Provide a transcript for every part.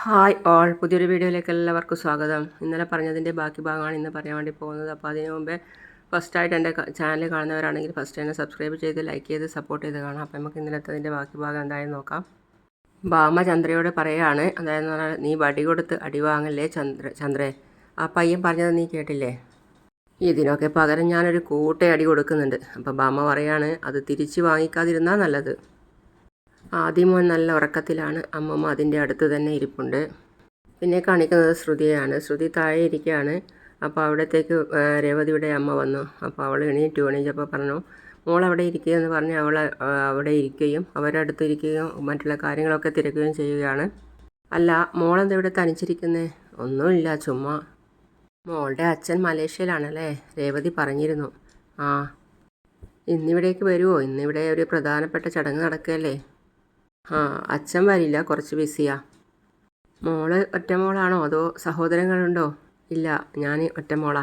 Hi all, പുതിയൊരു വീഡിയോയിലേക്ക് എല്ലാവർക്കും സ്വാഗതം. ഇന്നലെ പറഞ്ഞതിൻ്റെ ബാക്കി ഭാഗമാണ് ഇന്ന് പറയാൻ വേണ്ടി പോകുന്നത്. അപ്പോൾ അതിനു മുമ്പേ ഫസ്റ്റായിട്ട് എൻ്റെ ചാനൽ കാണുന്നവരാണെങ്കിൽ ഫസ്റ്റ് തന്നെ സബ്സ്ക്രൈബ് ചെയ്ത് ലൈക്ക് ചെയ്ത് സപ്പോർട്ട് ചെയ്ത് കാണാം. അപ്പോൾ നമുക്ക് ഇന്നലത്തതിൻ്റെ ബാക്കി ഭാഗം എന്തായാലും നോക്കാം. ഭാമ ചന്ദ്രയോട് പറയുകയാണ്, അതായത് പറഞ്ഞാൽ നീ വടി കൊടുത്ത് അടി വാങ്ങല്ലേ ചന്ദ്രേ, ആ പയ്യൻ പറഞ്ഞത് നീ കേട്ടില്ലേ? ഇതിനൊക്കെ പകരം ഞാനൊരു കൂട്ടയടി കൊടുക്കുന്നുണ്ട്. അപ്പോൾ ഭാമ പറയാണ്, അത് തിരിച്ച് വാങ്ങിക്കാതിരുന്നാൽ നല്ലത്. ആദിമോൻ നല്ല ഉറക്കത്തിലാണ്. അമ്മമ്മ അതിൻ്റെ അടുത്ത് തന്നെ ഇരിപ്പുണ്ട്. പിന്നെ കാണിക്കുന്നത് ശ്രുതിയാണ്. ശ്രുതി താഴെ ഇരിക്കുകയാണ്. അപ്പോൾ അവിടത്തേക്ക് രേവതിയുടെ അമ്മ വന്നു. അപ്പോൾ അവൾ എണീറ്റപ്പോൾ പറഞ്ഞു, മോൾ അവിടെ ഇരിക്കുക എന്ന് പറഞ്ഞ് അവൾ അവിടെ ഇരിക്കുകയും അവരുടെ അടുത്ത് ഇരിക്കുകയും മറ്റുള്ള കാര്യങ്ങളൊക്കെ തിരക്കുകയും ചെയ്യുകയാണ്. അല്ല, മോളെന്താ ഇവിടെ തനിച്ചിരിക്കുന്നത്? ഒന്നുമില്ല, ചുമ്മാ. മോളുടെ അച്ഛൻ മലേഷ്യയിലാണല്ലേ? രേവതി പറഞ്ഞിരുന്നു. ആ, ഇന്നിവിടേക്ക് വരുമോ? ഇന്നിവിടെ ഒരു പ്രധാനപ്പെട്ട ചടങ്ങ് നടക്കുകയല്ലേ? ആ, അച്ഛൻ വരില്ല, കുറച്ച് ബിസിയാ. മോള് ഒറ്റമോളാണോ അതോ സഹോദരങ്ങളുണ്ടോ? ഇല്ല, ഞാൻ ഒറ്റമോളാ.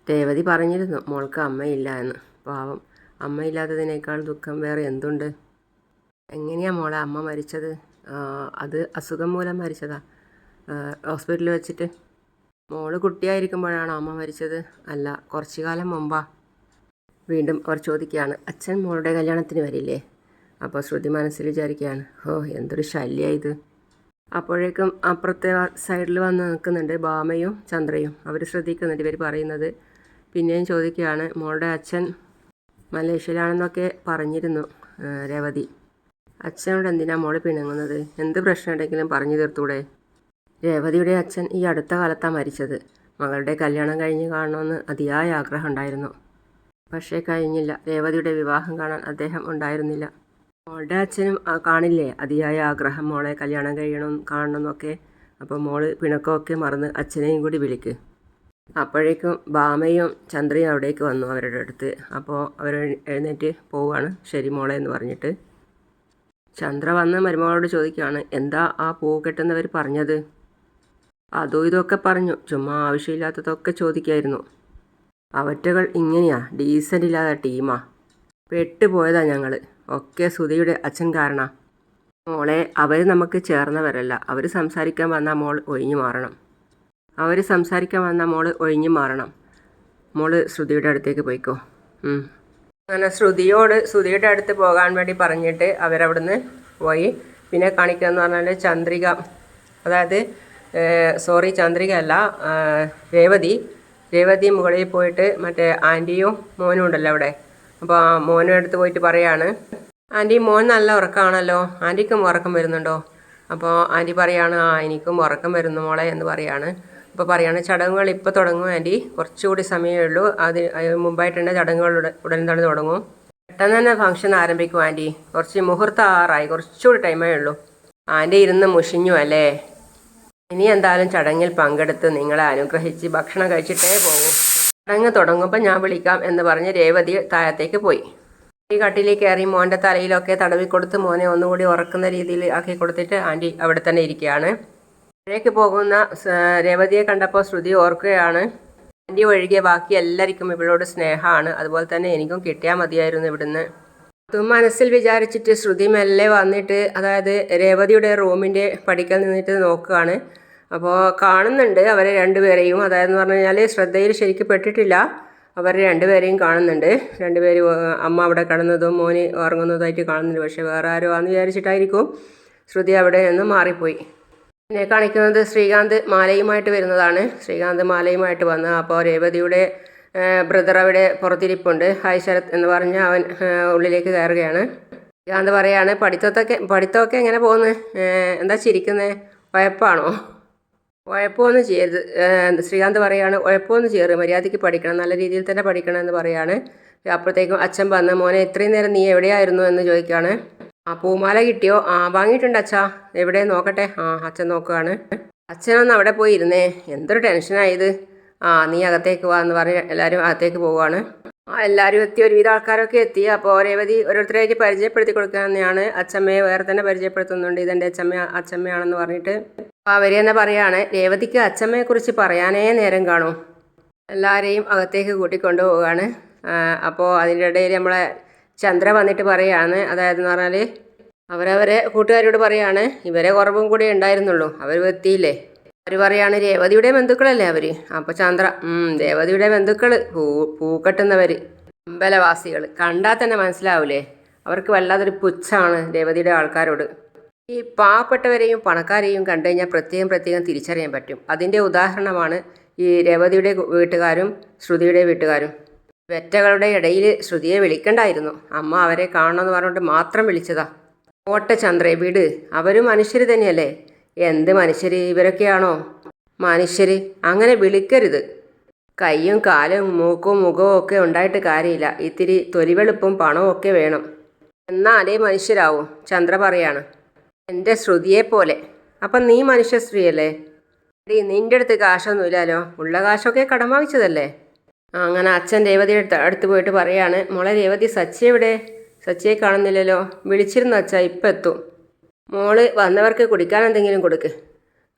രേവതി പറഞ്ഞിരുന്നു മോൾക്ക് അമ്മയില്ല എന്ന്. പാവം, അമ്മയില്ലാത്തതിനേക്കാൾ ദുഃഖം വേറെ എന്തുണ്ട്? എങ്ങനെയാ മോളെ അമ്മ മരിച്ചത്? അത് അസുഖം മൂലം മരിച്ചതാ, ഹോസ്പിറ്റലിൽ വെച്ചിട്ട്. മോള് കുട്ടിയായിരിക്കുമ്പോഴാണോ അമ്മ മരിച്ചത്? അല്ല, കുറച്ചു കാലം മുമ്പാ. വീണ്ടും അവർ ചോദിക്കുകയാണ്, അച്ഛൻ മോളുടെ കല്യാണത്തിന് വരില്ലേ? അപ്പോൾ ശ്രുതി മനസ്സിൽ വിചാരിക്കുകയാണ്, എന്തൊരു ശല്യമാണ് ഇത്. അപ്പോഴേക്കും അപ്പുറത്തെ സൈഡിൽ വന്ന് നിൽക്കുന്നുണ്ട് ഭാമയും ചന്ദ്രയും. അവർ ശ്രദ്ധിക്കുന്നുണ്ട് ഇവർ പറയുന്നത്. പിന്നെയും ചോദിക്കുകയാണ്, മോളുടെ അച്ഛൻ മലേഷ്യയിലാണെന്നൊക്കെ പറഞ്ഞിരുന്നു രേവതി. അച്ഛനോട് എന്തിനാ മോള് പിണങ്ങുന്നത്? എന്ത് പ്രശ്നമുണ്ടെങ്കിലും പറഞ്ഞു തീർത്തൂടെ? രേവതിയുടെ അച്ഛൻ ഈ അടുത്ത കാലത്താണ് മരിച്ചത്. മകളുടെ കല്യാണം കഴിഞ്ഞ് കാണണമെന്ന് അതിയായ ആഗ്രഹം ഉണ്ടായിരുന്നു. പക്ഷേ കഴിഞ്ഞില്ല. രേവതിയുടെ വിവാഹം കാണാൻ അദ്ദേഹം ഉണ്ടായിരുന്നില്ല. മോളുടെ അച്ഛനും കാണില്ലേ അതിയായ ആഗ്രഹം, മോളെ കല്യാണം കാണണമെന്നൊക്കെ. അപ്പോൾ മോള് പിണക്കമൊക്കെ മറന്ന് അച്ഛനെയും കൂടി വിളിക്ക്. അപ്പോഴേക്കും ഭാമയും ചന്ദ്രയും അവിടേക്ക് വന്നു അവരുടെ അടുത്ത്. അപ്പോൾ അവർ എഴുന്നേറ്റ് പോവുകയാണ്. ശരി മോളെ എന്ന് പറഞ്ഞിട്ട്. ചന്ദ്ര വന്ന് മരുമകളോട് ചോദിക്കുകയാണ്, എന്താ ആ പൂ കെട്ടുന്നവർ പറഞ്ഞത്? അതും ഇതൊക്കെ പറഞ്ഞു, ചുമ്മാ ആവശ്യമില്ലാത്തതൊക്കെ ചോദിക്കായിരുന്നു. അവറ്റകൾ ഇങ്ങനെയാ, ഡീസൻ്റ് ഇല്ലാത്ത ടീമാ. പെട്ടുപോയതാ ഞങ്ങൾ ഒക്കെ. സുധിയുടെ അച്ഛൻ കാരണ. മോളെ, അവർ നമുക്ക് ചേർന്നവരല്ല. അവർ സംസാരിക്കാൻ വന്നാൽ മോൾ ഒഴിഞ്ഞു മാറണം. മോള് ശ്രുതിയുടെ അടുത്തേക്ക് പോയിക്കോ. അങ്ങനെ ശ്രുതിയുടെ അടുത്ത് പോകാൻ വേണ്ടി പറഞ്ഞിട്ട് അവരവിടുന്ന് പോയി. പിന്നെ കാണിക്കുകയെന്ന് പറഞ്ഞാൽ ചന്ദ്രിക അല്ല, രേവതി മുകളിൽ പോയിട്ട് മറ്റേ ആൻറ്റിയും മോനും ഉണ്ടല്ലോ അവിടെ. അപ്പോൾ ആ മോനും അടുത്ത് പോയിട്ട് പറയാണ്, ആൻറ്റി മോൻ നല്ല ഉറക്കമാണല്ലോ, ആൻറ്റിക്കും ഉറക്കം വരുന്നുണ്ടോ? അപ്പോൾ ആൻറ്റി പറയാണ്, എനിക്കും ഉറക്കം വരുന്നു മോളെ എന്ന് പറയാണ്. അപ്പോൾ പറയാണ്, ചടങ്ങുകൾ ഇപ്പോൾ തുടങ്ങും ആൻറ്റി, കുറച്ചുകൂടി സമയമേ ഉള്ളൂ. അതിന് മുമ്പായിട്ട് ചടങ്ങുകൾ ഉടൻ തന്നെ തുടങ്ങും. പെട്ടെന്ന് തന്നെ ഫംഗ്ഷൻ ആരംഭിക്കും ആൻറ്റി, കുറച്ച് മുഹൂർത്തം ആറായി, കുറച്ചുകൂടി ടൈമേ ഉള്ളൂ. ആൻറ്റി ഇരുന്ന് മുഷിഞ്ഞു അല്ലേ? ഇനി എന്തായാലും ചടങ്ങിൽ പങ്കെടുത്ത് നിങ്ങളെ അനുഗ്രഹിച്ച് ഭക്ഷണം കഴിച്ചിട്ടേ പോകും. ചടങ്ങ് തുടങ്ങുമ്പോൾ ഞാൻ വിളിക്കാം എന്ന് പറഞ്ഞ് രേവതി താഴത്തേക്ക് പോയി. ഈ കട്ടിലേക്ക് കയറി മോൻ്റെ തലയിലൊക്കെ തടവിക്കൊടുത്ത് മോനെ ഒന്നുകൂടി ഉറക്കുന്ന രീതിയിൽ ആക്കി കൊടുത്തിട്ട് ആൻറ്റി അവിടെ തന്നെ ഇരിക്കുകയാണ്. അതിലേക്ക് പോകുന്ന രേവതിയെ കണ്ടപ്പോൾ ശ്രുതി ഓർക്കുകയാണ്, ആൻറ്റി ഒഴികെ ബാക്കി എല്ലാവർക്കും ഇവളോട് സ്നേഹമാണ്, അതുപോലെ തന്നെ എനിക്കും കിട്ടിയാൽ മതിയായിരുന്നു ഇവിടുന്ന്. അതും മനസ്സിൽ വിചാരിച്ചിട്ട് ശ്രുതി മെല്ലെ വന്നിട്ട്, അതായത് രേവതിയുടെ റൂമിൻ്റെ പടിക്കൽ നിന്നിട്ട് നോക്കുകയാണ്. അപ്പോൾ കാണുന്നുണ്ട് അവരെ രണ്ടുപേരെയും. അതായത് പറഞ്ഞു കഴിഞ്ഞാൽ ശ്രദ്ധയിൽ ശരിക്കും പെട്ടിട്ടില്ല. അവർ രണ്ടുപേരെയും കാണുന്നുണ്ട്. രണ്ടുപേരും അമ്മ അവിടെ കിടന്നതും മോന് ഉറങ്ങുന്നതായിട്ട് കാണുന്നുണ്ട്. പക്ഷേ വേറെ ആരോ ആണെന്ന് വിചാരിച്ചിട്ടായിരിക്കും ശ്രുതി അവിടെ നിന്ന് മാറിപ്പോയി. പിന്നെ കാണിക്കുന്നത് ശ്രീകാന്ത് മാലയുമായിട്ട് വരുന്നതാണ്. ശ്രീകാന്ത് മാലയുമായിട്ട് വന്ന് അപ്പോൾ രേവതിയുടെ ബ്രദർ അവിടെ പുറത്തിരിപ്പുണ്ട്. ഹായ് ശരത് എന്ന് പറഞ്ഞ് അവൻ ഉള്ളിലേക്ക് കയറുകയാണ്. ശ്രീകാന്ത് പറയാണ്, പഠിത്തമൊക്കെ എങ്ങനെ പോകുന്നു? എന്താ ചിരിക്കുന്നത്? ഉഴപ്പാണോ? ഉഴപ്പമൊന്നും ചെയ്യരുത്. ശ്രീകാന്ത് പറയാണ്, ഉഴപ്പമൊന്നും ചെയ്യരുത്, മര്യാദയ്ക്ക് പഠിക്കണം, നല്ല രീതിയിൽ തന്നെ പഠിക്കണം എന്ന് പറയാണ്. അപ്പോഴത്തേക്കും അച്ഛൻ വന്ന്, മോനെ ഇത്രയും നേരം നീ എവിടെയായിരുന്നു എന്ന് ചോദിക്കുകയാണ്. പൂമാല കിട്ടിയോ? വാങ്ങിയിട്ടുണ്ട് അച്ഛാ. എവിടെ നോക്കട്ടെ? അച്ഛൻ നോക്കുകയാണ്. അച്ഛനൊന്ന് അവിടെ പോയി ഇരുന്നേ, എന്തൊരു ടെൻഷനായത്. നീ അകത്തേക്ക് വാ എന്ന് പറഞ്ഞ് എല്ലാവരും അകത്തേക്ക് പോവുകയാണ്. എല്ലാവരും എത്തി, ഒരുവിധ ആൾക്കാരൊക്കെ എത്തി. അപ്പോൾ രേവതി ഓരോരുത്തരായിട്ട് പരിചയപ്പെടുത്തി കൊടുക്കുകയാണ്. അച്ഛമ്മയെ വേറെ തന്നെ പരിചയപ്പെടുത്തുന്നുണ്ട്, ഇതെൻ്റെ അച്ഛമ്മയാണെന്ന് പറഞ്ഞിട്ട്. അപ്പോൾ അവർ തന്നെ പറയാണ്, രേവതിക്ക് അച്ഛമ്മയെക്കുറിച്ച് പറയാനേ നേരം കാണും. എല്ലാവരെയും അകത്തേക്ക് കൂട്ടിക്കൊണ്ടു പോവുകയാണ്. അപ്പോൾ അതിൻ്റെ ഇടയിൽ നമ്മളെ ചന്ദ്ര വന്നിട്ട് പറയുകയാണ്, അതായത് എന്ന് പറഞ്ഞാൽ അവരവരെ കൂട്ടുകാരോട് പറയാണ് ഇവരെ കുറവും കൂടെ ഉണ്ടായിരുന്നുള്ളൂ, അവർ എത്തിയില്ലേ. അവർ പറയാണ് രേവതിയുടെ ബന്ധുക്കളല്ലേ അവർ. അപ്പോൾ ചന്ദ്ര രേവതിയുടെ ബന്ധുക്കൾ, പൂക്കെട്ടുന്നവർ, അമ്പലവാസികൾ. കണ്ടാൽ തന്നെ മനസ്സിലാവൂലേ, അവർക്ക് വല്ലാതൊരു പുച്ഛമാണ് രേവതിയുടെ ആൾക്കാരോട്. ഈ പാവപ്പെട്ടവരെയും പണക്കാരെയും കണ്ടു കഴിഞ്ഞാൽ പ്രത്യേകം തിരിച്ചറിയാൻ പറ്റും. അതിൻ്റെ ഉദാഹരണമാണ് ഈ രേവതിയുടെ വീട്ടുകാരും ശ്രുതിയുടെ വീട്ടുകാരും. വെറ്റകളുടെ ഇടയിൽ ശ്രുതിയെ വിളിക്കണ്ടായിരുന്നു, അമ്മ അവരെ കാണണമെന്ന് പറഞ്ഞുകൊണ്ട് മാത്രം വിളിച്ചതാ. ഓട്ടെ ചന്ദ്രേ വിട്, അവരും മനുഷ്യർ തന്നെയല്ലേ. എന്ത് മനുഷ്യർ ഇവരൊക്കെയാണോ മനുഷ്യർ? അങ്ങനെ വിളിക്കരുത്. കയ്യും കാലും മൂക്കും മുഖവും ഒക്കെ ഉണ്ടായിട്ട് കാര്യമില്ല, ഇത്തിരി തൊലിവെളുപ്പും പണവും ഒക്കെ വേണം, എന്നാലേ മനുഷ്യരാവും. ചന്ദ്ര പറയാണ് എൻ്റെ ശ്രുതിയെപ്പോലെ. അപ്പം നീ മനുഷ്യ സ്ത്രീയല്ലേ? നിൻ്റെ അടുത്ത് കാശൊന്നുമില്ലല്ലോ, ഉള്ള കാശൊക്കെ കടം വാങ്ങിച്ചതല്ലേ. അങ്ങനെ അച്ഛൻ രേവതിയുടെ അടുത്ത് പോയിട്ട് പറയാണ് മോളെ രേവതി, സച്ചി എവിടെ? സച്ചിയെ കാണുന്നില്ലല്ലോ. വിളിച്ചിരുന്നു അച്ഛാ, ഇപ്പം എത്തും. മോള് വന്നവർക്ക് കുടിക്കാൻ എന്തെങ്കിലും കൊടുക്ക്.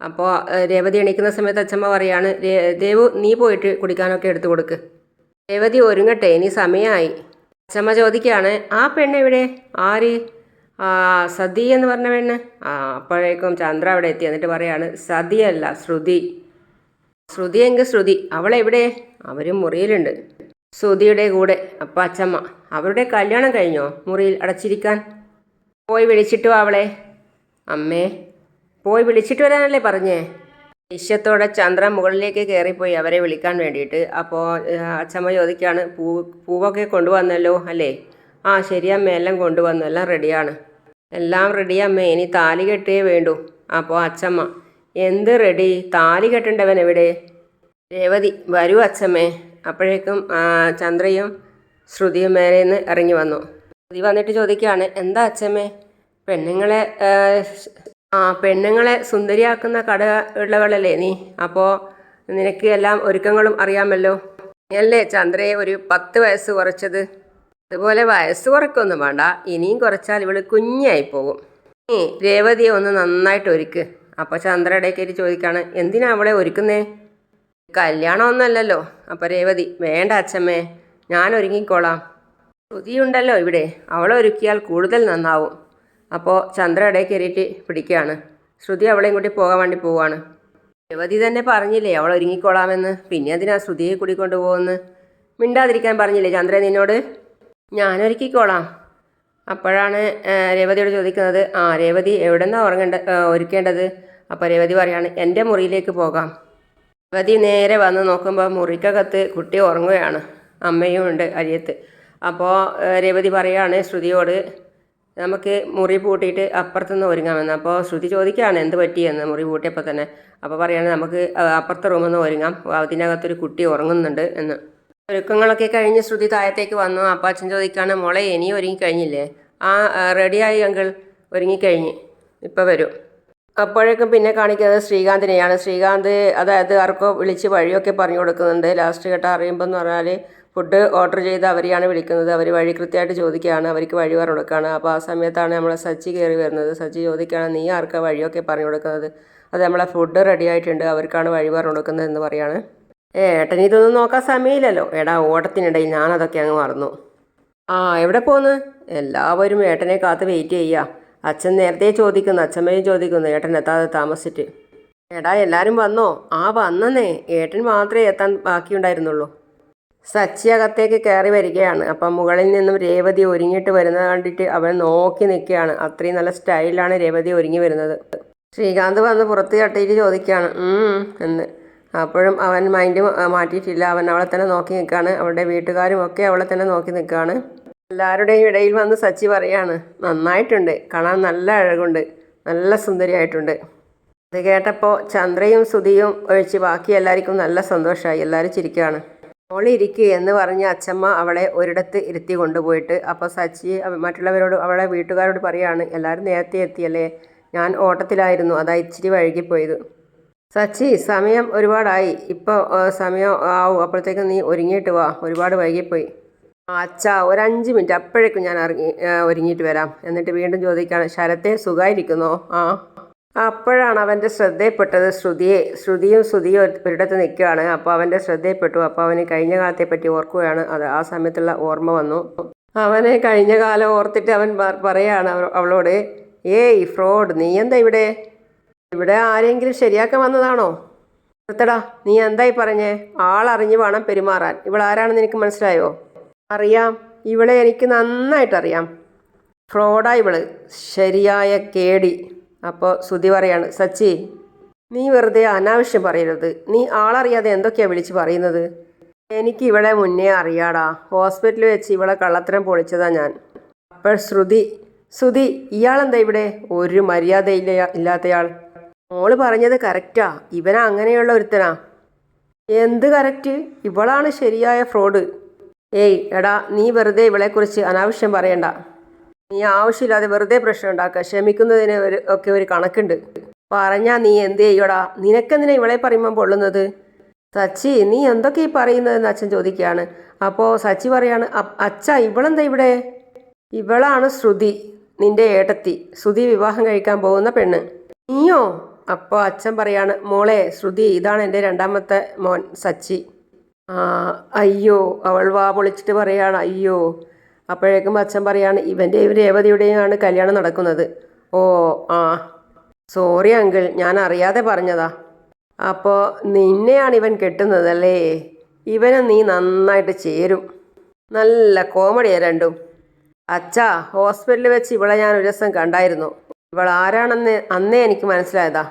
അപ്പോൾ രേവതി എണീക്കുന്ന സമയത്ത് അച്ഛമ്മ പറയാണ് ദേവു നീ പോയിട്ട് കുടിക്കാനൊക്കെ എടുത്തു കൊടുക്ക്. രേവതി ഒരുങ്ങട്ടെ, ഇനി സമയമായി. അച്ഛമ്മ ചോദിക്കുകയാണ് ആ പെണ്ണെവിടെ? ആര്? സതി എന്ന് പറഞ്ഞ പെണ്ണ്. അപ്പോഴേക്കും ചന്ദ്ര അവിടെ എത്തി. എന്നിട്ട് പറയാണ് സതിയല്ല, ശ്രുതി. ശ്രുതി എങ്കിൽ ശ്രുതി, അവളെവിടെ? അവരും മുറിയിലുണ്ട് ശ്രുതിയുടെ കൂടെ. അപ്പം അച്ഛമ്മ അവരുടെ കല്യാണം കഴിഞ്ഞോ? മുറിയിൽ അടച്ചിരിക്കാൻ. പോയി വിളിച്ചിട്ട് വാ അവളെ. അമ്മേ, പോയി വിളിച്ചിട്ട് വരാനല്ലേ പറഞ്ഞേ? ദേഷ്യത്തോടെ ചന്ദ്രൻ മുകളിലേക്ക് കയറിപ്പോയി അവരെ വിളിക്കാൻ വേണ്ടിയിട്ട്. അപ്പോൾ അച്ഛമ്മ ചോദിക്കുകയാണ് പൂവൊക്കെ കൊണ്ടുവന്നല്ലോ അല്ലേ? ആ ശരി അമ്മ, എല്ലാം കൊണ്ടുവന്നു, എല്ലാം റെഡിയാണ്. എല്ലാം റെഡിയമ്മേ, ഇനി താലി കെട്ടേ വേണ്ടൂ. അപ്പോൾ അച്ഛമ്മ എന്ത് റെഡി? താലി കെട്ടേണ്ടവൻ എവിടെ? രേവതി വരൂ അച്ഛമ്മേ. അപ്പോഴേക്കും ചന്ദ്രയും ശ്രുതിയും മേലെ നിന്ന് ഇറങ്ങി വന്നു. ശ്രുതി വന്നിട്ട് ചോദിക്കുകയാണ് എന്താ അച്ഛമ്മേ? പെണ്ണുങ്ങളെ സുന്ദരിയാക്കുന്ന കട ഉള്ളവളല്ലേ നീ? അപ്പോൾ നിനക്ക് എല്ലാ ഒരുക്കങ്ങളും അറിയാമല്ലോ. അല്ലേ ചന്ദ്രയെ ഒരു 10 വയസ്സ് കുറച്ചത്? അതുപോലെ വയസ്സ് കുറയ്ക്കൊന്നും വേണ്ട, ഇനിയും കുറച്ചാൽ ഇവൾ കുഞ്ഞായി പോകും. നീ രേവതിയെ ഒന്ന് നന്നായിട്ട് ഒരുക്ക്. അപ്പോൾ ചന്ദ്ര ഇടയ്ക്കേറ്റ് ചോദിക്കുകയാണ് എന്തിനാ അവളെ ഒരുക്കുന്നേ? കല്യാണമൊന്നുമല്ലല്ലോ. അപ്പോൾ രേവതി വേണ്ട അച്ഛമ്മേ, ഞാൻ ഒരുങ്ങിക്കോളാം. ശ്രുതിയുണ്ടല്ലോ ഇവിടെ, അവളെ ഒരുക്കിയാൽ കൂടുതൽ നന്നാവും. അപ്പോൾ ചന്ദ്ര ഇടയിൽ കയറിയിട്ട് പിടിക്കുകയാണ്. ശ്രുതി അവളെയും കൂട്ടി പോകാൻ വേണ്ടി പോവുകയാണ്. രേവതി തന്നെ പറഞ്ഞില്ലേ അവൾ ഒരുങ്ങിക്കോളാമെന്ന്, പിന്നെ അതിനാ ശ്രുതിയെ കൂടിക്കൊണ്ട് പോകുമെന്ന്? മിണ്ടാതിരിക്കാൻ പറഞ്ഞില്ലേ ചന്ദ്ര നിന്നോട്? ഞാനൊരുക്കിക്കോളാം. അപ്പോഴാണ് രേവതിയോട് ചോദിക്കുന്നത് രേവതി എവിടെന്നാണ് ഒരുക്കേണ്ടത്? അപ്പോൾ രേവതി പറയാണ് എൻ്റെ മുറിയിലേക്ക് പോകാം. രേവതി നേരെ വന്ന് നോക്കുമ്പോൾ മുറിക്കകത്ത് കുട്ടി ഉറങ്ങുകയാണ്, അമ്മയും ഉണ്ട് അരിയത്ത്. അപ്പോൾ രേവതി പറയാണ് ശ്രുതിയോട് നമുക്ക് മുറി പൂട്ടിയിട്ട് അപ്പുറത്തുനിന്ന് ഒരുങ്ങാമെന്ന്. അപ്പോൾ ശ്രുതി ചോദിക്കുകയാണ് എന്ത് പറ്റിയെന്ന് മുറി പൂട്ടിയപ്പോൾ തന്നെ. അപ്പോൾ പറയാണ് നമുക്ക് അപ്പുറത്തെ റൂമിൽ നിന്ന് ഒരുങ്ങാം, അതിനകത്തൊരു കുട്ടി ഉറങ്ങുന്നുണ്ട് എന്ന്. ഒരുക്കങ്ങളൊക്കെ കഴിഞ്ഞ് ശ്രുതി താഴത്തേക്ക് വന്നു. അപ്പോൾ അച്ഛൻ ചോദിക്കുകയാണ് മോളെ ഇനിയും ഒരുങ്ങിക്കഴിഞ്ഞില്ലേ? റെഡിയായി അങ്കിൾ, ഒരുങ്ങിക്കഴിഞ്ഞ്, ഇപ്പോൾ വരും. അപ്പോഴേക്കും പിന്നെ കാണിക്കുന്നത് ശ്രീകാന്തിനെയാണ്. ശ്രീകാന്ത് അതായത് ആർക്കോ വിളിച്ച് വഴിയൊക്കെ പറഞ്ഞു കൊടുക്കുന്നുണ്ട്. ലാസ്റ്റ് കേട്ട അറിയുമ്പോൾ എന്ന് പറഞ്ഞാൽ ഫുഡ് ഓർഡർ ചെയ്ത് അവരെയാണ് വിളിക്കുന്നത്. അവർ വഴി കൃത്യമായിട്ട് ചോദിക്കുകയാണ്, അവർക്ക് വഴി പറഞ്ഞു കൊടുക്കുകയാണ്. അപ്പോൾ ആ സമയത്താണ് നമ്മളെ സച്ചി കയറി വരുന്നത്. സച്ചി ചോദിക്കുകയാണ് നീ ആർക്കാ വഴിയൊക്കെ പറഞ്ഞു കൊടുക്കുന്നത്? അത് നമ്മളെ ഫുഡ് റെഡി ആയിട്ടുണ്ട്, അവർക്കാണ് വഴി പറഞ്ഞു കൊടുക്കുന്നത് എന്ന് പറയാണ്. ഏട്ടൻ ഇതൊന്നും നോക്കാൻ സമയമില്ലല്ലോ. എടാ ഓട്ടത്തിനിടയിൽ ഞാനതൊക്കെ അങ്ങ് മറന്നു. എവിടെ പോന്ന്? എല്ലാവരും ഏട്ടനെ കാത്ത് വെയിറ്റ് ചെയ്യുക. അച്ഛൻ നേരത്തെ ചോദിക്കുന്നു, അച്ഛമ്മയും ചോദിക്കുന്നു ഏട്ടൻ എത്താതെ താമസിച്ചിട്ട്. എടാ എല്ലാവരും വന്നോ? വന്നേ, ഏട്ടൻ മാത്രമേ എത്താൻ ബാക്കിയുണ്ടായിരുന്നുള്ളൂ. സച്ചി അകത്തേക്ക് കയറി വരികയാണ്. അപ്പം മുകളിൽ നിന്നും രേവതി ഒരുങ്ങിയിട്ട് വരുന്നത് കണ്ടിട്ട് അവൻ നോക്കി നിൽക്കുകയാണ്. അത്രയും നല്ല സ്റ്റൈലാണ് രേവതി ഒരുങ്ങി വരുന്നത്. ശ്രീകാന്ത് വന്ന് പുറത്ത് തട്ടിയിട്ട് ചോദിക്കുകയാണ് എന്ന്. അപ്പോഴും അവൻ മൈൻഡ് മാറ്റിയിട്ടില്ല, അവൻ അവളെ തന്നെ നോക്കി നിൽക്കുകയാണ്. അവളുടെ വീട്ടുകാരും ഒക്കെ അവളെ തന്നെ നോക്കി നിൽക്കുകയാണ്. എല്ലാവരുടെയും ഇടയിൽ വന്ന് സച്ചി പറയാണ് നന്നായിട്ടുണ്ട്, കാണാൻ നല്ല അഴകുണ്ട്, നല്ല സുന്ദരിയായിട്ടുണ്ട്. അത് കേട്ടപ്പോൾ ചന്ദ്രയും സുധിയും ഒഴിച്ച് ബാക്കി എല്ലാവർക്കും നല്ല സന്തോഷമായി. എല്ലാവരും ചിരിക്കുകയാണ്. മോളി ഇരിക്കുക എന്ന് പറഞ്ഞ് അച്ഛമ്മ അവളെ ഒരിടത്ത് ഇരുത്തി കൊണ്ടുപോയിട്ട് അപ്പോൾ സച്ചി മറ്റുള്ളവരോട് അവളെ വീട്ടുകാരോട് പറയാണ് എല്ലാവരും നേരത്തെ എത്തിയല്ലേ, ഞാൻ ഓട്ടത്തിലായിരുന്നു, അതാ ഇച്ചിരി വൈകിപ്പോയത്. സച്ചി സമയം ഒരുപാടായി, ഇപ്പോൾ സമയം ആവും, അപ്പോഴത്തേക്കും നീ ഒരുങ്ങിയിട്ട് വാ, ഒരുപാട് വൈകിപ്പോയി. അച്ഛാ ഒരു 5 മിനിറ്റ്, അപ്പോഴേക്കും ഞാൻ ഒരുങ്ങിയിട്ട് വരാം. എന്നിട്ട് വീണ്ടും ചോദിക്കുകയാണ് ശരത്തെ സുഖമായിരിക്കുന്നോ? അപ്പോഴാണ് അവൻ്റെ ശ്രദ്ധയിൽപ്പെട്ടത് ശ്രുതിയും ഒരിടത്ത് നിൽക്കുകയാണ്. അപ്പോൾ അവൻ്റെ ശ്രദ്ധയിൽപ്പെട്ടു. അപ്പോൾ അവന് കഴിഞ്ഞ കാലത്തെപ്പറ്റി ഓർക്കുകയാണ്. അത് ആ സമയത്തുള്ള ഓർമ്മ വന്നു. അവനെ കഴിഞ്ഞ കാലം ഓർത്തിട്ട് അവൻ പറയാണ് അവളോട് ഏയ് ഫ്രോഡ്, നീ എന്താ ഇവിടെ? ഇവിടെ ആരെങ്കിലും ശരിയാക്കാൻ വന്നതാണോ? നിർത്തടാ, നീ എന്തായി പറഞ്ഞേ? ആളറിഞ്ഞ് വേണം പെരുമാറാൻ. ഇവളാരാണെന്ന് എനിക്ക് മനസ്സിലായോ? അറിയാം, ഇവളെ എനിക്ക് നന്നായിട്ടറിയാം. ഫ്രോഡാ ഇവള്, ശരിയായ കേടി. അപ്പോൾ ശ്രുതി പറയാണ്, സച്ചി നീ വെറുതെ അനാവശ്യം പറയരുത്. നീ ആളറിയാതെ എന്തൊക്കെയാ വിളിച്ച് പറയുന്നത്? എനിക്ക് ഇവളെ മുന്നേ അറിയാടാ. ഹോസ്പിറ്റലിൽ വെച്ച് ഇവളെ കള്ളത്തരം പൊളിച്ചതാ ഞാൻ. അപ്പോൾ ശ്രുതി ഇയാളെന്താ ഇവിടെ? ഒരു ഇല്ലാത്തയാൾ. മോള് പറഞ്ഞത് കറക്റ്റാ, ഇവനാ അങ്ങനെയുള്ള ഒരുത്തനാ. എന്ത് കറക്റ്റ്? ഇവളാണ് ശരിയായ ഫ്രോഡ്. ഏയ് എടാ, നീ വെറുതെ ഇവളെക്കുറിച്ച് അനാവശ്യം പറയണ്ട. നീ ആവശ്യമില്ലാതെ വെറുതെ പ്രശ്നം ഉണ്ടാക്കുക. ക്ഷമിക്കുന്നതിന് ഒക്കെ ഒരു കണക്കുണ്ട്. പറഞ്ഞാ നീ എന്ത് ചെയ്യടാ? നിനക്കെന്തിനാ ഇവളെ പറയുമ്പോൾ പൊള്ളുന്നത്? സച്ചി നീ എന്തൊക്കെ ഈ പറയുന്നതെന്ന് അച്ഛൻ ചോദിക്കുകയാണ്. അപ്പോൾ സച്ചി പറയാണ്, അച്ഛ ഇവളെന്താ ഇവിടെ? ഇവളാണ് ശ്രുതി, നിന്റെ ഏട്ടത്തി. ശ്രുതി വിവാഹം കഴിക്കാൻ പോകുന്ന പെണ്ണ്. നീയോ? അപ്പോൾ അച്ഛൻ പറയാണ്, മോളെ ശ്രുതി, ഇതാണ് എൻ്റെ രണ്ടാമത്തെ മോൻ സച്ചി. അയ്യോ, അവൾ വാ പൊളിച്ചിട്ട് പറയാണ് അയ്യോ. അപ്പോഴേക്കും അച്ഛൻ പറയാണ്, ഇവൻ്റെയും രേവതിയുടെയാണ് കല്യാണം നടക്കുന്നത്. ഓ ആ സോറി അങ്കിൾ, ഞാൻ അറിയാതെ പറഞ്ഞതാ. അപ്പോൾ നിന്നെയാണ് ഇവൻ കെട്ടുന്നതല്ലേ? ഇവന് നീ നന്നായിട്ട് ചേരും. നല്ല കോമഡിയാ രണ്ടും. അച്ഛാ, ഹോസ്പിറ്റലിൽ വെച്ച് ഇവളെ ഞാൻ ഒരു ദിവസം കണ്ടായിരുന്നു. ഇവൾ ആരാണെന്ന് അന്നേ എനിക്ക് മനസ്സിലായതാ.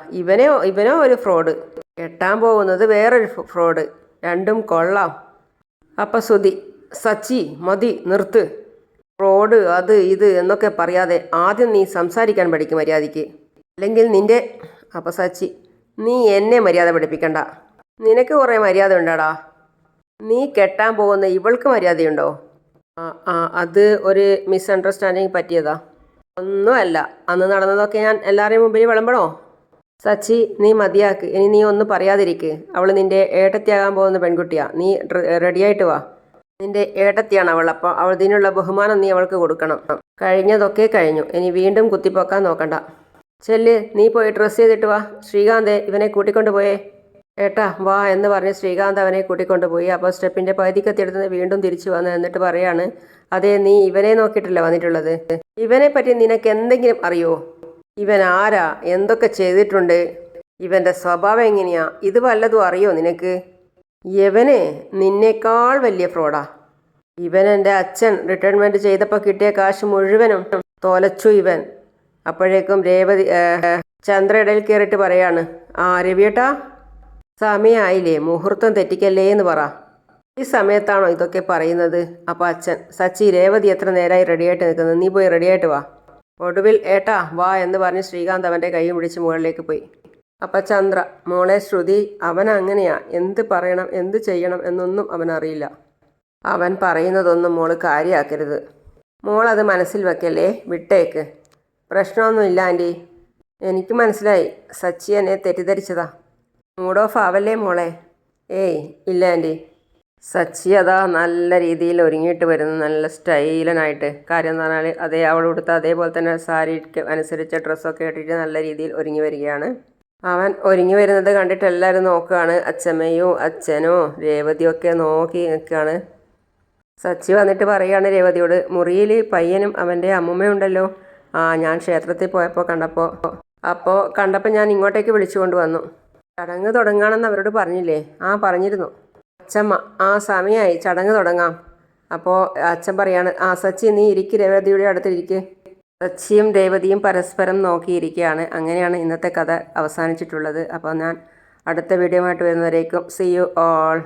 ഇവനോ ഒരു ഫ്രോഡ്, കെട്ടാൻ പോകുന്നത് വേറൊരു ഫ്രോഡ്. രണ്ടും കൊള്ളാം. അപ്പം ശ്രുതി, സച്ചി മതി, നിർത്ത്. ഫ്രോഡ് അത് ഇത് എന്നൊക്കെ പറയാതെ ആദ്യം നീ സംസാരിക്കാൻ പഠിക്കും മര്യാദയ്ക്ക്, അല്ലെങ്കിൽ നിന്റെ. അപ്പം സച്ചി, നീ എന്നെ മര്യാദ പഠിപ്പിക്കണ്ട. നിനക്ക് കുറേ മര്യാദ ഉണ്ടാടാ. നീ കെട്ടാൻ പോകുന്ന ഇവൾക്ക് മര്യാദയുണ്ടോ? അത് ഒരു മിസ്അണ്ടർസ്റ്റാൻഡിങ് പറ്റിയതാ. ഒന്നുമല്ല, അന്ന് നടന്നതൊക്കെ ഞാൻ എല്ലാവരുടെയും മുമ്പിൽ വിളമ്പണോ? സച്ചി നീ മതിയാക്ക്. ഇനി നീ ഒന്നും പറയാതിരിക്ക്. അവൾ നിന്റെ ഏട്ടത്തിയാകാൻ പോകുന്ന പെൺകുട്ടിയാ. നീ റെഡിയായിട്ട് വാ. നിന്റെ ഏട്ടത്തിയാണ് അവൾ. അപ്പോൾ ഇതിനുള്ള ബഹുമാനം നീ അവൾക്ക് കൊടുക്കണം. കഴിഞ്ഞതൊക്കെ കഴിഞ്ഞു, ഇനി വീണ്ടും കുത്തിപ്പോക്കാൻ നോക്കണ്ട. ചെല്ല്, നീ പോയി ഡ്രസ്സ് ചെയ്തിട്ട് വാ. ശ്രീകാന്ത് ഇവനെ കൂട്ടിക്കൊണ്ട് പോയേ. ഏട്ടാ വാ എന്ന് പറഞ്ഞ് ശ്രീകാന്ത് അവനെ കൂട്ടിക്കൊണ്ട് പോയി. അപ്പോൾ സ്റ്റെപ്പിൻ്റെ പകുതിക്കെത്തിയെടുത്ത് വീണ്ടും തിരിച്ചു വന്ന് എന്നിട്ട് പറയാണ്, അതെ, നീ ഇവനെ നോക്കിയിട്ടല്ല വന്നിട്ടുള്ളത്. ഇവനെ പറ്റി നിനക്ക് എന്തെങ്കിലും അറിയോ? ഇവൻ ആരാ? എന്തൊക്കെ ചെയ്തിട്ടുണ്ട്? ഇവൻ്റെ സ്വഭാവം എങ്ങനെയാ? ഇത് വല്ലതും അറിയോ നിനക്ക്? ഇവന് നിന്നേക്കാൾ വലിയ ഫ്രോഡാ. ഇവൻ എൻ്റെ അച്ഛൻ റിട്ടയർമെൻറ്റ് ചെയ്തപ്പോൾ കിട്ടിയ കാശ് മുഴുവനും തോലച്ചു ഇവൻ. അപ്പോഴേക്കും ചന്ദ്ര ഇടയിൽ കയറിയിട്ട് പറയാണ്, രവിയേട്ടാ സമയമായില്ലേ, മുഹൂർത്തം തെറ്റിക്കല്ലേ എന്ന് പറ. ഈ സമയത്താണോ ഇതൊക്കെ പറയുന്നത്? അപ്പോൾ അച്ഛൻ, സച്ചി രേവതി എത്ര നേരമായി റെഡിയായിട്ട് നിൽക്കുന്നത്? നീ പോയി റെഡിയായിട്ട് വാ. ഒടുവിൽ ഏട്ടാ വാ എന്ന് പറഞ്ഞ് ശ്രീകാന്ത് അവൻ്റെ കൈ പിടിച്ച് മുകളിലേക്ക് പോയി. അപ്പം ചന്ദ്ര, മോളെ ശ്രുതി അവൻ അങ്ങനെയാ, എന്ത് പറയണം എന്ത് ചെയ്യണം എന്നൊന്നും അവനറിയില്ല. അവൻ പറയുന്നതൊന്നും മോള് കാര്യമാക്കരുത്. മോളത് മനസ്സിൽ വെക്കല്ലേ, വിട്ടേക്ക്. പ്രശ്നമൊന്നുമില്ല ആൻറ്റി. എനിക്ക് മനസ്സിലായി, സച്ചി എന്നെ തെറ്റിദ്ധരിച്ചതാ. മൂഡ് ഓഫ് ആവല്ലേ മോളെ? ഏയ് ഇല്ല ആൻറ്റി. സച്ചി അതാ നല്ല രീതിയിൽ ഒരുങ്ങിയിട്ട് വരുന്നു, നല്ല സ്റ്റൈലനായിട്ട്. കാര്യം എന്ന് പറഞ്ഞാൽ അതേ അവൾ കൊടുത്ത അതേപോലെ തന്നെ സാരിക്ക് അനുസരിച്ച ഡ്രസ്സൊക്കെ ഇട്ടിട്ട് നല്ല രീതിയിൽ ഒരുങ്ങി വരികയാണ്. അവൻ ഒരുങ്ങി വരുന്നത് കണ്ടിട്ട് എല്ലാവരും നോക്കുകയാണ്. അച്ഛമ്മയും അച്ഛനോ രേവതിയൊക്കെ നോക്കി നിൽക്കുകയാണ്. സച്ചി വന്നിട്ട് പറയുകയാണ് രേവതിയോട്, മുറിയിൽ പയ്യനും അവൻ്റെ അമ്മുമ്മയുണ്ടല്ലോ. ഞാൻ ക്ഷേത്രത്തിൽ പോയപ്പോൾ കണ്ടപ്പോൾ ഞാൻ ഇങ്ങോട്ടേക്ക് വിളിച്ചുകൊണ്ട് വന്നു. ചടങ്ങ് തുടങ്ങുകയാണെന്ന് അവരോട് പറഞ്ഞില്ലേ? പറഞ്ഞിരുന്നു. അച്ഛമ്മ, സമയമായി, ചടങ്ങ് തുടങ്ങാം. അപ്പോൾ അച്ഛൻ പറയാണ്, സച്ചി നീ ഇരിക്ക്, രേവതിയുടെ അടുത്തിരിക്ക്. സച്ചിയും രേവതിയും പരസ്പരം നോക്കിയിരിക്കുകയാണ്. അങ്ങനെയാണ് ഇന്നത്തെ കഥ അവസാനിച്ചിട്ടുള്ളത്. അപ്പോൾ ഞാൻ അടുത്ത വീഡിയോ ആയിട്ട് വരുന്നവരേക്കും സീ യു ഓൾ.